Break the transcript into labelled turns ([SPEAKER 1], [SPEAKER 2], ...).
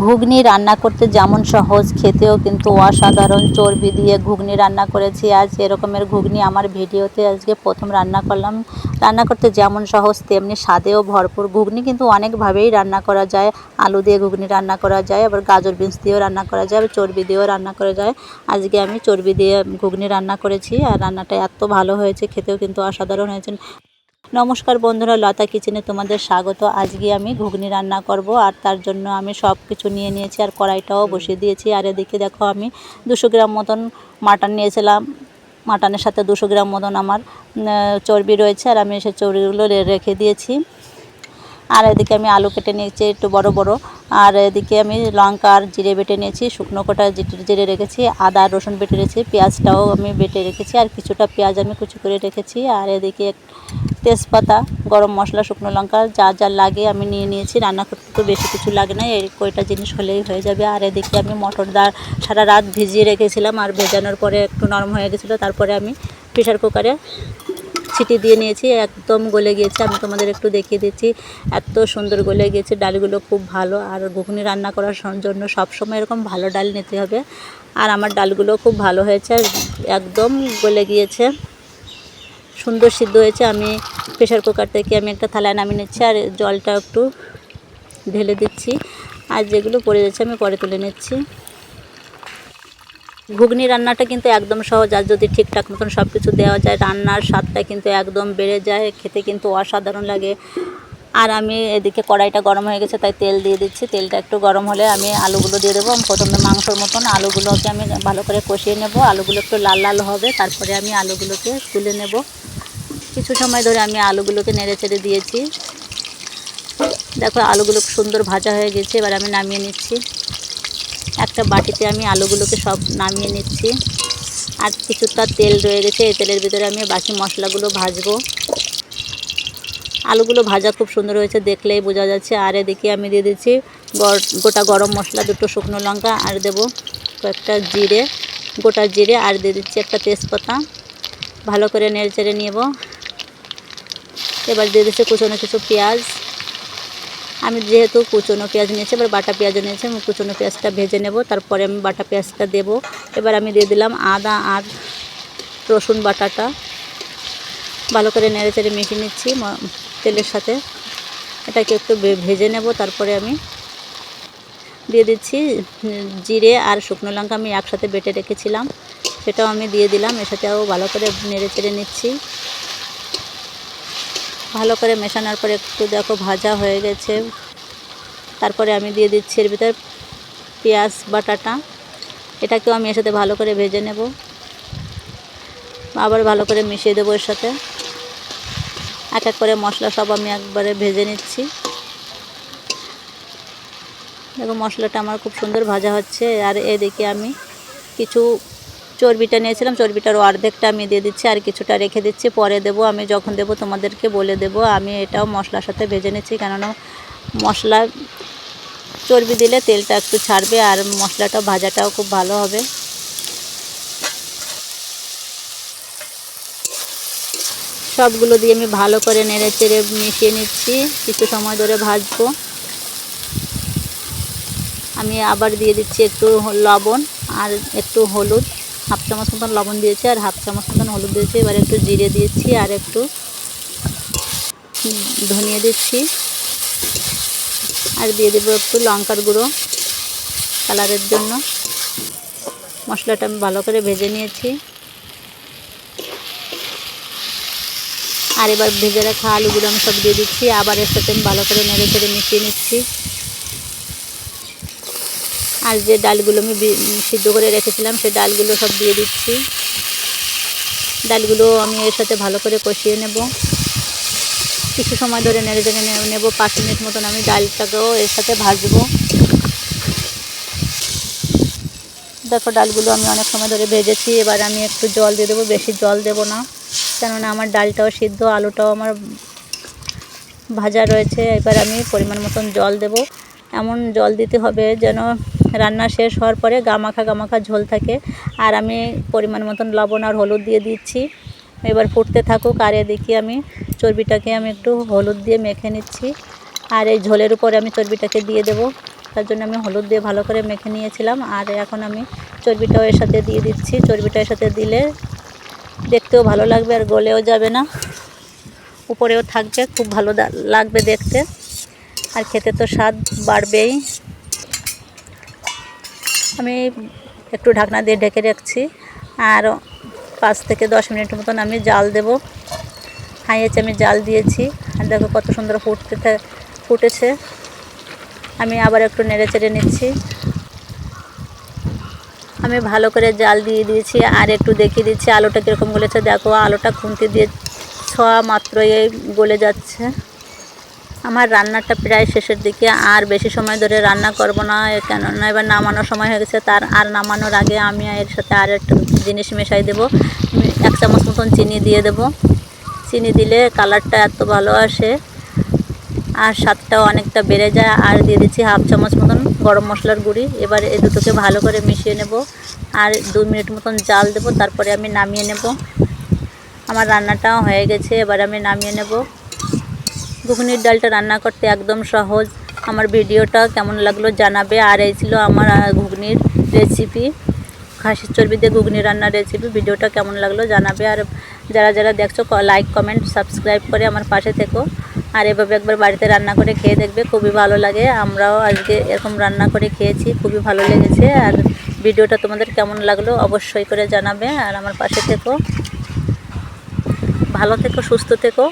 [SPEAKER 1] ঘুগনি রান্না করতে যেমন সহজ, খেতেও কিন্তু অসাধারণ। চর্বি দিয়ে ঘুগনি রান্না করেছি আজ। এরকমের ঘুগনি আমার ভিডিওতে আজকে প্রথম রান্না করলাম। রান্না করতে যেমন সহজ তেমনি স্বাদেও ভরপুর। ঘুগনি কিন্তু অনেকভাবেই রান্না করা যায়। আলু দিয়ে ঘুগনি রান্না করা যায়, আবার গাজর বিনস দিয়েও রান্না করা যায়, আবার চর্বি দিয়েও রান্না করা যায়। আজকে আমি চর্বি দিয়ে ঘুগনি রান্না করেছি, আর রান্নাটা এত ভালো হয়েছে, খেতেও কিন্তু অসাধারণ হয়েছে। নমস্কার বন্ধুরা, লতা কিচেনে তোমাদের স্বাগত। আজকে আমি ঘুগনি রান্না করব, আর তার জন্য আমি সব কিছু নিয়ে নিয়েছি, আর কড়াইটাও বসিয়ে দিয়েছি। আর এদিকে দেখো আমি 200 গ্রাম মতন মাটন নিয়েছিলাম। মাটনের সাথে 200 গ্রাম মতন আমার চর্বি রয়েছে, আর আমি সেই চর্বিগুলো রেখে দিয়েছি। আর এদিকে আমি আলু কেটে নিয়েছি একটু বড় বড়। আর এদিকে আমি লঙ্কা আর জিরে বেটে নিয়েছি, শুকনো কোটা জিরে রেখেছি, আদা রসুন বেটে রেখেছি, পেঁয়াজটাও আমি বেটে রেখেছি, আর কিছুটা পেঁয়াজ আমি কুচি করে রেখেছি। আর এদিকে তেজপাতা, গরম মশলা, শুকনো লঙ্কা যা যা লাগে আমি নিয়ে নিয়েছি। রান্না করতে তো বেশি কিছু লাগে না, এই কয়টা জিনিস হলেই হয়ে যাবে। আর এদিকে আমি মটর ডাল সারা রাত ভিজিয়ে রেখেছিলাম, আর ভেজানোর পরে একটু নরম হয়ে গেছিলো। তারপরে আমি প্রেশার কুকারে সিটি দিয়ে নিয়েছি, একদম গলে গিয়েছে। আমি তোমাদের একটু দেখিয়ে দিচ্ছি, এত সুন্দর গলে গিয়েছে। ডালগুলো খুব ভালো। আর ঘুগনি রান্না করার জন্য সবসময় এরকম ভালো ডাল নিতে হবে। আর আমার ডালগুলো খুব ভালো হয়েছে, একদম গলে গিয়েছে, সুন্দর সিদ্ধ হয়েছে। আমি প্রেশার কুকার থেকে আমি একটা থালায় নামিয়ে নিচ্ছি, আর জলটা একটু ঢেলে দিচ্ছি। আর যেগুলো পড়ে যাচ্ছে আমি পরে তুলে নিচ্ছি। ঘুগনি রান্নাটা কিন্তু একদম সহজ, আর যদি ঠিকঠাক মতন সব কিছু দেওয়া যায়, রান্নার স্বাদটা কিন্তু একদম বেড়ে যায়, খেতে কিন্তু অসাধারণ লাগে। আর আমি এদিকে কড়াইটা গরম হয়ে গেছে, তাই তেল দিয়ে দিচ্ছি। তেলটা একটু গরম হলে আমি আলুগুলো দিয়ে দেবো। প্রথমে মাংসর মতন আলুগুলোকে আমি ভালো করে কষিয়ে নেব। আলুগুলো একটু লাল লাল হবে, তারপরে আমি আলুগুলোকে তুলে নেব। কিছু সময় ধরে আমি আলুগুলোকে নেড়ে চেড়ে দিয়েছি। দেখো আলুগুলো সুন্দর ভাজা হয়ে গেছে, এবার আমি নামিয়ে নিচ্ছি। একটা বাটিতে আমি আলুগুলোকে সব নামিয়ে নিচ্ছি। আর কিছুটা তেল রয়ে গেছে, এই তেলের ভিতরে আমি বাকি মশলাগুলো ভাজবো। আলুগুলো ভাজা খুব সুন্দর হয়েছে, দেখলেই বোঝা যাচ্ছে। আর এদিকে আমি দিয়ে দিচ্ছি গোটা গরম মশলা, 2টো শুকনো লঙ্কা, আর দেবো কয়েকটা জিরে, গোটা জিরে, আর দিয়ে দিচ্ছি একটা তেজপাতা। ভালো করে নেড়ে চেড়ে নেব। এবার দিয়ে দিচ্ছি কুচনো কিছু পেঁয়াজ। আমি যেহেতু কুচনো পেঁয়াজ নিয়েছি, এবার বাটা পেঁয়াজও নিয়েছি, আমি কুচনো পেঁয়াজটা ভেজে নেব, তারপরে আমি বাটা পেঁয়াজটা দেব। এবার আমি দিয়ে দিলাম আদা আর রসুন বাটাটা। ভালো করে নেড়ে চেড়ে মিশিয়ে নিচ্ছি তেলের সাথে। এটাকে একটু ভেজে নেব। তারপরে আমি দিয়ে দিচ্ছি জিরে আর শুকনো লঙ্কা, আমি একসাথে বেটে রেখেছিলাম, সেটাও আমি দিয়ে দিলাম। এর সাথেও ভালো করে নেড়ে চেড়ে নিচ্ছি। ভালো করে মেশানোর পরে একটু দেখো ভাজা হয়ে গেছে। তারপরে আমি দিয়ে দিচ্ছি এর ভিতর পেঁয়াজ বাটাটা। এটাকেও আমি এর সাথে ভালো করে ভেজে নেব, আবার ভালো করে মিশিয়ে দেবো এর সাথে। এক এক করে মশলা সব আমি একবারে ভেজে নিচ্ছি। দেখো মশলাটা আমার খুব সুন্দর ভাজা হচ্ছে। আর এদিকে আমি কিছু চর্বিটা নিয়েছিলাম, চর্বিটার অর্ধেকটা আমি দিয়ে দিচ্ছি, আর কিছুটা রেখে দিচ্ছি, পরে দেবো। আমি যখন দেবো তোমাদেরকে বলে দেবো। আমি এটাও মশলার সাথে ভেজে নিচ্ছি, কেননা মশলা চর্বি দিলে তেলটা একটু ছাড়বে, আর মশলাটা ভাজাটাও খুব ভালো হবে। সবগুলো দিয়ে আমি ভালো করে নেড়ে চেড়ে মিশিয়ে নিচ্ছি, কিছু সময় ধরে ভাজবো। আমি আবার দিয়ে দিচ্ছি একটু লবণ আর একটু হলুদ, 1/2 চামচ মতন লবণ দিয়েছি, আর 1/2 চামচ মতন হলুদ দিয়েছি। এবার একটু জিরে দিয়েছি, আর একটু ধনিয়া দিচ্ছি, আর দিয়ে দেবো একটু লঙ্কার গুঁড়ো কালারের জন্য। মশলাটা আমি ভালো করে ভেজে নিয়েছি। আর এবার ভেজে রাখা আলুগুলো আমি সব দিয়ে দিচ্ছি, আবার এর সাথে আমি ভালো করে নেড়ে চেড়ে মিশিয়ে নিচ্ছি। আর যে ডালগুলো আমি সিদ্ধ করে রেখেছিলাম, সেই ডালগুলো সব দিয়ে দিচ্ছি। ডালগুলো আমি এর সাথে ভালো করে কষিয়ে নেব। কিছু সময় ধরে নেড়ে চেড়ে নেব, 5 মিনিট মতন আমি ডালটাকেও এর সাথে ভাজবো। দেখো ডালগুলো আমি অনেক সময় ধরে ভেজেছি। এবার আমি একটু জল দিয়ে দেবো, বেশি জল দেব না, কেননা আমার ডালটাও সিদ্ধ, আলুটাও আমার ভাজা রয়েছে। এবার আমি পরিমাণ মতন জল দেব। এমন জল দিতে হবে যেন রান্না শেষ হওয়ার পরে গামাখা গামাখা ঝোল থাকে। আর আমি পরিমাণ মতন লবণ আর হলুদ দিয়ে দিচ্ছি। এবার ফুটতে থাকুক। আর এদিকে আমি চর্বিটাকে আমি একটু হলুদ দিয়ে মেখে নিচ্ছি, আর এই ঝোলের উপরে আমি চর্বিটাকে দিয়ে দেব। তার জন্য আমি হলুদ দিয়ে ভালো করে মেখে নিয়েছিলাম। আর এখন আমি চর্বিটাও এর সাথে দিয়ে দিচ্ছি। চর্বিটা এর সাথে দিলে দেখতেও ভালো লাগবে আর গলেও যাবে না, উপরেও থাকবে, খুব ভালো লাগবে দেখতে আর খেতে তো স্বাদ বাড়বেই। আমি একটু ঢাকনা দিয়ে ঢেকে রাখছি আর 5 থেকে 10 মিনিট মতন আমি জাল দেব। হাই আঁচে আমি জাল দিয়েছি আর দেখো কত সুন্দর ফুটেছে। আমি আবার একটু নেড়ে চেড়ে নিচ্ছি। আমি ভালো করে জাল দিয়ে দিয়েছি আর একটু দেখিয়ে দিচ্ছি আলুটা কীরকম গলেছে। দেখো আলুটা খুন্তি দিয়ে ছোঁয়া মাত্রই গলে যাচ্ছে। আমার রান্নাটা প্রায় শেষের দিকে, আর বেশি সময় ধরে রান্না করব না, কেননা এবার নামানোর সময় হয়ে গেছে। আর নামানোর আগে আমি এর সাথে আর একটা জিনিস মেশাই দেবো। 1 চামচ মতন চিনি দিয়ে দেব। চিনি দিলে কালারটা এত ভালো আসে আর স্বাদটাও অনেকটা বেড়ে যায়। আর দিয়ে দিচ্ছি 1/2 চামচ মতন গরম মশলার গুঁড়ি। এবার এই দুটোকে ভালো করে মিশিয়ে নেব আর 2 মিনিট মতন জাল দেব, তারপরে আমি নামিয়ে নেব। আমার রান্নাটাও হয়ে গেছে, এবার আমি নামিয়ে নেব। ঘুগনির ডালটা রান্না করতে একদম সহজ। আমার ভিডিওটা কেমন লাগলো জানাবে। আর এই ছিল আমার ঘুগনির রেসিপি, খাসির চর্বি দিয়ে ঘুগনি রান্নার রেসিপি। ভিডিওটা কেমন লাগলো জানাবে। আর যারা যারা দেখছো লাইক কমেন্ট সাবস্ক্রাইব করে আমার পাশে থেকো। আর এভাবে একবার বাড়িতে রান্না করে খেয়ে দেখবে, খুবই ভালো লাগে। আমরাও আজকে এরকম রান্না করে খেয়েছি, খুবই ভালো লেগেছে। আর ভিডিওটা তোমাদের কেমন লাগলো অবশ্যই করে জানাবে। আর আমার পাশে থেকো, ভালো থেকো, সুস্থ থেকো।